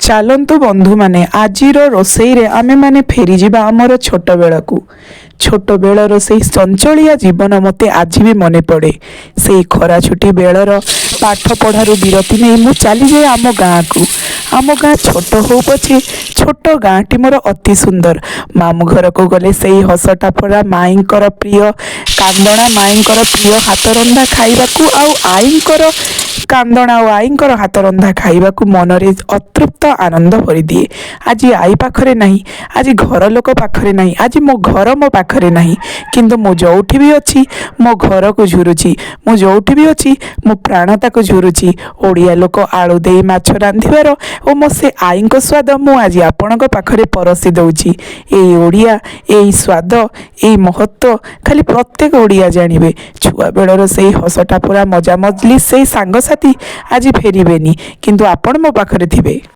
ଚାଲନ୍ତୁ ବନ୍ଧୁମାନେ ଆଜିର ରୋଷେଇରେ ଆମେମାନେ ଫେରିଯିବା ଆମର ଛୋଟବେଳକୁ। ଛୋଟବେଳର ସେଇ ଚଞ୍ଚଳିଆ ଜୀବନ ମୋତେ ଆଜି ବି ମନେ ପଡ଼େ। ସେଇ ଖରା ଛୁଟି ବେଳର ପାଠ ପଢ଼ାରୁ ବିରତି ନେଇ ମୁଁ ଚାଲିଯାଏ ଆମ ଗାଁକୁ। ଆମ ଗାଁ ଛୋଟ ହଉ ପଛେ ଛୋଟ ଗାଁଟି ମୋର ଅତି ସୁନ୍ଦର। ମାମୁଁ ଘରକୁ ଗଲେ ସେଇ ହସଟା ପରା ମାଇଁଙ୍କର ପ୍ରିୟ କାନ୍ଦଣା, ମାଇଁଙ୍କର ପ୍ରିୟ ହାତରନ୍ଧା ଖାଇବାକୁ ଆଉ ଆଈଙ୍କର କାନ୍ଦଣା ଆଉ ଆଈଙ୍କର ହାତରନ୍ଧା ଖାଇବାକୁ ମନରେ ଅତୃପ୍ତ ଆନନ୍ଦ ଭରିଦିଏ। ଆଜି ଆଈ ପାଖରେ ନାହିଁ, ଆଜି ଘର ଲୋକ ପାଖରେ ନାହିଁ, ଆଜି ମୋ ଘର ମୋ ପାଖରେ ନାହିଁ, କିନ୍ତୁ ମୁଁ ଯେଉଁଠି ବି ଅଛି ମୋ ଘରକୁ ଝୁରୁଛି। ମୁଁ ଯେଉଁଠି ବି ଅଛି ମୋ ପ୍ରାଣ ତାକୁ ଝୁରୁଛି। ଓଡ଼ିଆ ଲୋକ ଆଳୁ ଦେଇ ମାଛ ରାନ୍ଧିବାର ଓ ମୋ ସେ ଆଈଙ୍କ ସ୍ୱାଦ ମୁଁ ଆଜି ଆପଣଙ୍କ ପାଖରେ ପରଷି ଦେଉଛି। ଏଇ ଓଡ଼ିଆ, ଏଇ ସ୍ୱାଦ, ଏଇ ମହତ୍ଵ ଖାଲି ପ୍ରତ୍ୟେକ ଓଡ଼ିଆ ଜାଣିବେ। ଛୁଆବେଳର ସେଇ ହସଟା ପୁରା ମଜା ମଜଲିସ୍, ସେଇ ସାଙ୍ଗସାଥି ଆଜି ଫେରିବେନି, କିନ୍ତୁ ଆପଣ ମୋ ପାଖରେ ଥିବେ।